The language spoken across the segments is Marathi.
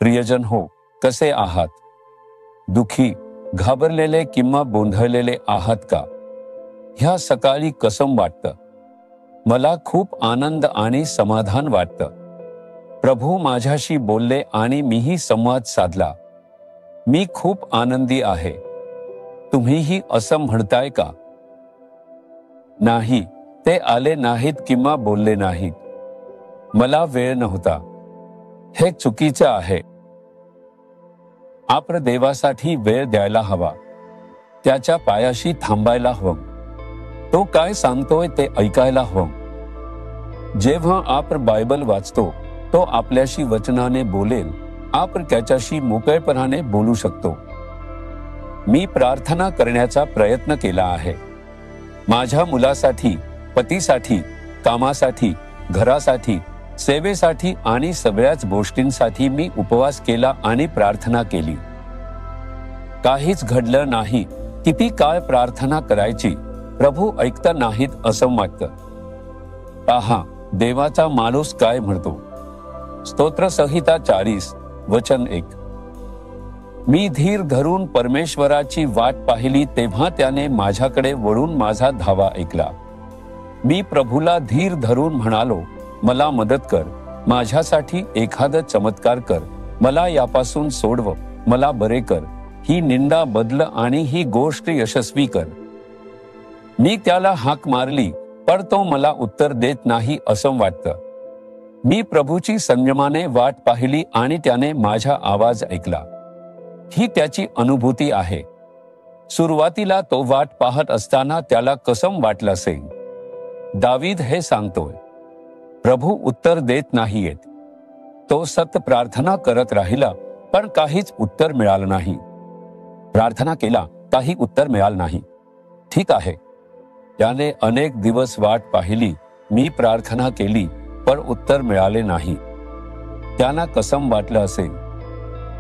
प्रियजन हो, कसे आहात? दुखी, घाबरलेले किंवा गोंधळलेले आहात का? ह्या सकाळी कसं वाटतं? मला खूप आनंद आणि समाधान वाटतं. प्रभू माझ्याशी बोलले आणि मीही संवाद साधला. मी खूप आनंदी आहे. तुम्हीही असं म्हणताय का? नाही, ते आले नाहीत किंवा बोलले नाहीत. मला वेळ नव्हता. हे चुकीचं आहे. आपण देवासाठी वेळ द्यायला हवा. त्याच्या पायाशी थांबायला हवं. तो काय सांगतोय ते ऐकायला हवं. जेव्हा आपण बायबल वाचतो, तो आपल्याशी वचनाने बोलेल. आपण त्याच्याशी मोकळेपणाने बोलू शकतो. मी प्रार्थना करण्याचा प्रयत्न केला आहे. माझ्या मुलासाठी, पतीसाठी, कामासाठी, घरासाठी, सेवेसाठी आणि सगळ्याच गोष्टींसाठी मी उपवास केला आणि प्रार्थना केली. काहीच घडलं नाही. किती काळ प्रार्थना करायची, प्रभू ऐकता नाहीत असं वाटतं. पहा, देवाचा माणूस काय म्हणतो. स्तोत्रसंहिता 40 वचन 1. मी धीर धरून परमेश्वराची वाट पाहिली, तेव्हा त्याने माझ्याकडे वळून माझा धावा ऐकला. मी प्रभूला धीर धरून म्हणालो, मला मदत कर, माझ्यासाठी एखादा चमत्कार कर, मला यापासून सोडव, मला बरे कर, ही निंदा बदल आणि ही गोष्ट यशस्वी कर. मी त्याला हाक मारली, पण तो मला उत्तर देत नाही असं वाटतं. मी प्रभूची संयमाने वाट पाहिली आणि त्याने माझा आवाज ऐकला. ही त्याची अनुभूती आहे. सुरुवातीला तो वाट पाहत असताना त्याला कसं वाटलं असेल? दावीद हे सांगतोय, प्रभू उत्तर देत नाहीयेत. तो सतत प्रार्थना करत राहिला, पण काहीच उत्तर मिळालं नाही. प्रार्थना केला, काही उत्तर मिळालं नाही. ठीक आहे. त्याने अनेक दिवस वाट पाहिली. मी प्रार्थना केली, पण उत्तर मिळाले नाही. त्यांना कसं वाटलं असेल?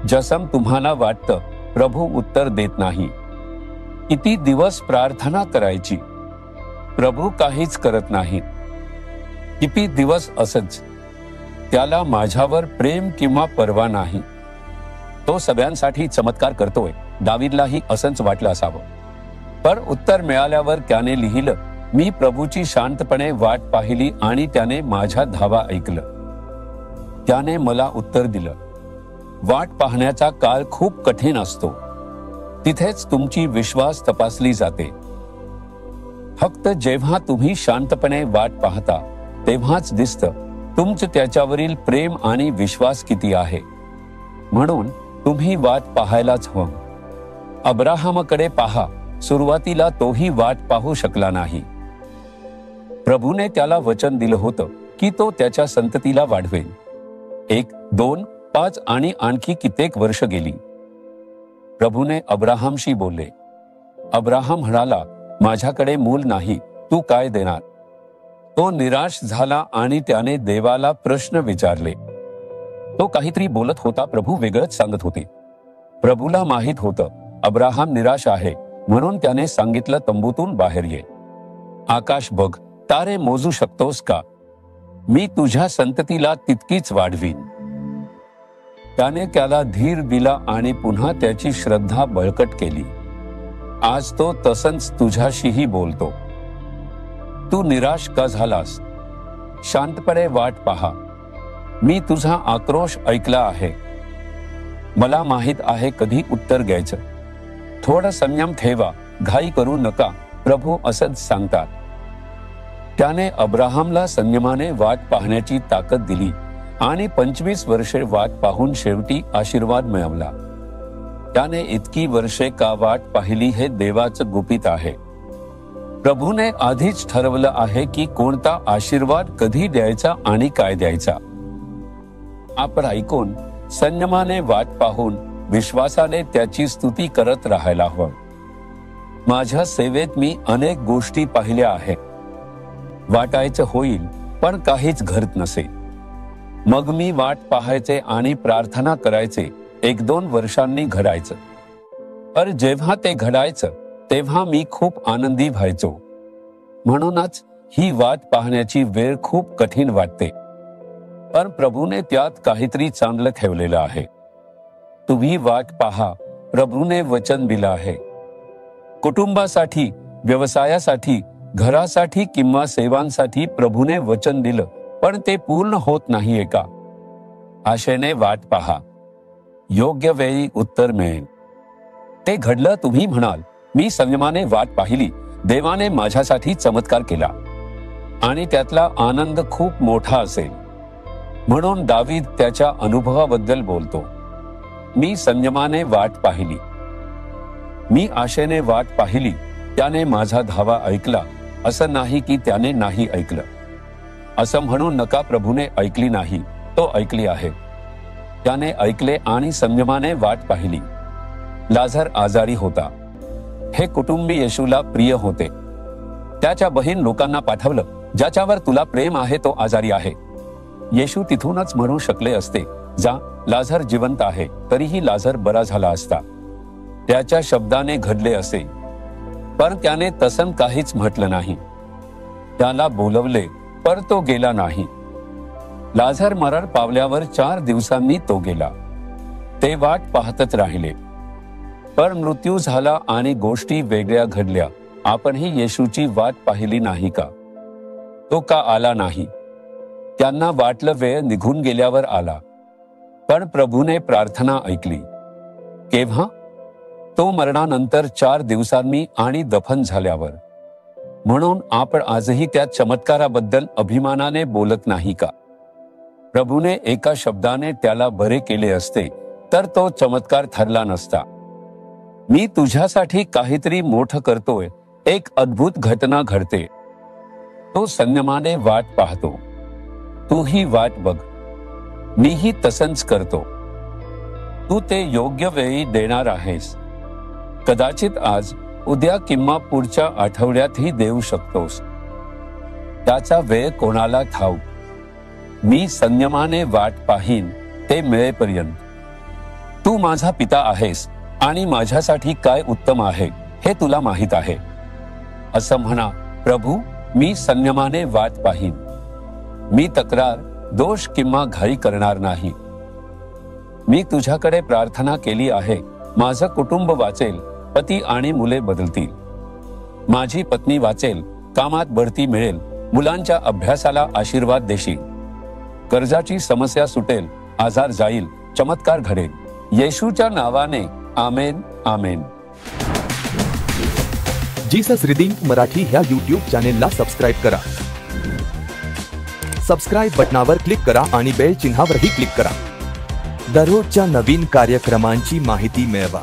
जसं तुम्हाला वाटतं प्रभू उत्तर देत नाही. किती दिवस प्रार्थना करायची, प्रभू काहीच करत नाहीत. किती दिवस असंच. त्याला माझ्यावर प्रेम किंवा पर्वा नाही. तो सगळ्यांसाठी चमत्कार करतोय. दावीदलाही असंच वाटलं असावं. पण उत्तर मिळाल्यावर त्याने लिहिलं, मी प्रभूची शांतपणे वाट पाहिली आणि त्याने माझ्या धावा ऐकलं. त्याने मला उत्तर दिलं. वाट पाहण्याचा काळ खूप कठीण असतो. तिथेच तुमची विश्वास तपासली जाते. फक्त जेव्हा तुम्ही शांतपणे वाट पाहता, तेव्हाच दिसतं तुमचं त्याच्यावरील प्रेम आणि विश्वास किती आहे. म्हणून तुम्ही वाट पाहायलाच हवं. अब्राहमकडे पहा, सुरुवातीला तोही वाट पाहू शकला नाही. प्रभूने त्याला वचन दिलं होतं की तो त्याच्या संततीला वाढवेल. 1, 2, 5 आणि आणखी कित्येक वर्ष गेली. प्रभूने अब्राहमशी बोलले. अब्राहम म्हणाला, माझ्याकडे मूल नाही, तू काय देणार? तो निराश झाला आणि त्याने देवाला प्रश्न विचारले. तो काहीतरी बोलत होता, प्रभू वेगळंच सांगत होते. प्रभूला माहित होतं अब्राहम निराश आहे, म्हणून त्याने सांगितलं, तंबूतून बाहेर ये. आकाश बघ, तारे मोजू शकतोस का? मी तुझ्या संततीला तितकीच वाढवीन. त्याने त्याला धीर दिला आणि पुन्हा त्याची श्रद्धा बळकट केली. आज तो तसंच तुझ्याशीही बोलतो. तू निराश का झालास? शांतपणे वाट पहा. मी तुझा आक्रोश ऐकला आहे. मला माहित आहे कधी उत्तर द्यायचं. थोडा संयम ठेवा, घाई करू नका, प्रभू असंच सांगतात. त्याने अब्राहमला संयमाने वाट पाहण्याची ताकद दिली आणि 25 वर्षे वाट पाहून शेवटी आशीर्वाद मिळवला. त्याने इतकी वर्षे का वाट पाहिली हे देवाचं गुपित आहे. प्रभूने आधीच ठरवलं आहे की कोणता आशीर्वाद कधी द्यायचा आणि काय द्यायचा. आपण ऐकून संयमाने वाट पाहून विश्वासाने त्याची स्तुती करत राहायला हवं. माझ्या सेवेत मी अनेक गोष्टी पाहिल्या आहेत. वाटायचं होईल पण काहीच घडत नसे. मग मी वाट पाहायचे आणि प्रार्थना करायचे. 1-2 वर्षांनी घडायचं. पण जेव्हा ते घडायचं तेव्हा मी खूप आनंदी व्हायचो. म्हणूनच ही वाट पाहण्याची वेळ खूप कठीण वाटते. पण प्रभूने त्यात काहीतरी चांगलं ठेवलेलं आहे. तुम्ही वाट पहा, प्रभूने वचन दिलं आहे. कुटुंबासाठी, व्यवसायासाठी, घरासाठी किंवा सेवांसाठी प्रभूने वचन दिलं, पण ते पूर्ण होत नाहीये का? आशेने वाट पहा, योग्य वेळी उत्तर मिळेल. ते घडलं. तुम्ही म्हणाल, मी संयमाने वाट पाहिली, देवाने माझ्यासाठी चमत्कार केला आणि त्यातला आनंद खूप मोठा असेल. म्हणून दावीद त्याच्या अनुभवाबद्दल बोलतो, मी संयमाने वाट पाहिली, मी आशेने वाट पाहिली, त्याने माझा धावा ऐकला. असं नाही की त्याने नाही ऐकलं. असं म्हणू नका प्रभूने ऐकली नाही, तो ऐकली आहे. त्याने ऐकले आणि संयमाने वाट पाहिली. लाझर आजारी होता. हे कुटुंबी येशूला प्रिय होते. त्याच्या बहीण लोकांना पाठवलं, ज्याच्यावर तुला प्रेम आहे तो आजारी आहे. येशू तिथूनच म्हणू शकले असते, जा, लाझर जिवंत आहे. तरीही लाझर बरा झाला असता. त्याच्या शब्दाने घडले असे. पण त्याने तसं काहीच म्हटलं नाही. त्याला बोलवले, पर तो गेला नाही. लाझर मरण पावल्यावर 4 दिवसांनी तो गेला. ते वाट पाहतच राहिले. पण मृत्यू झाला आणि गोष्टी वेगळ्या घडल्या. आपणही येशूची वाट पाहिली नाही का? तो का आला नाही? त्यांना वाटलं वेळ निघून गेल्यावर आला. पण प्रभूने प्रार्थना ऐकली. केव्हा? तो मरणानंतर 4 दिवसांनी आणि दफन झाल्यावर. म्हणून आपण आजही त्या चमत्काराबद्दल अभिमानाने बोलत नाही का? प्रभूने एका शब्दाने त्याला बरे केले असते तर तो चमत्कार ठरला नसता. मी तुझ्यासाठी काहीतरी मोठं करतोय, एक अद्भुत घटना घडते. तो संयमाने वाट पाहतो. तूही वाट बघ, मीही तसंच करतो. तू ते योग्य वेळी देणार आहेस. कदाचित आज, उद्या किंवा पुढच्या आठवड्यातही देऊ शकतोस. त्याचा वेळ कोणाला ठाऊक. मी संयमाने वाट पाहीन ते मिळेपर्यंत. तू माझा पिता आहेस आणि माझ्यासाठी काय उत्तम आहे हे तुला माहीत आहे. असं म्हणा, प्रभू, मी संयमाने वाट पाहीन. मी तक्रार, दोष किंवा घाई करणार नाही. मी तुझ्याकडे प्रार्थना केली आहे, माझं कुटुंब वाचेल, पती आणि मुले बदलतील. माझी पत्नी वाचेल, कामात बढती मिळेल, मुलांच्या अभ्यासाला आशीर्वाद देशील. कर्जाची समस्या सुटेल, आजार जाईल, चमत्कार घडेल. येशूच्या नावाने आमेन, आमेन. जीसस रिडीम्ड मराठी ह्या YouTube चॅनेलला सबस्क्राईब करा. सबस्क्राईब बटनावर क्लिक करा आणि बेल चिन्हावरही क्लिक करा. दररोजच्या नवीन कार्यक्रमांची माहिती मिळवा.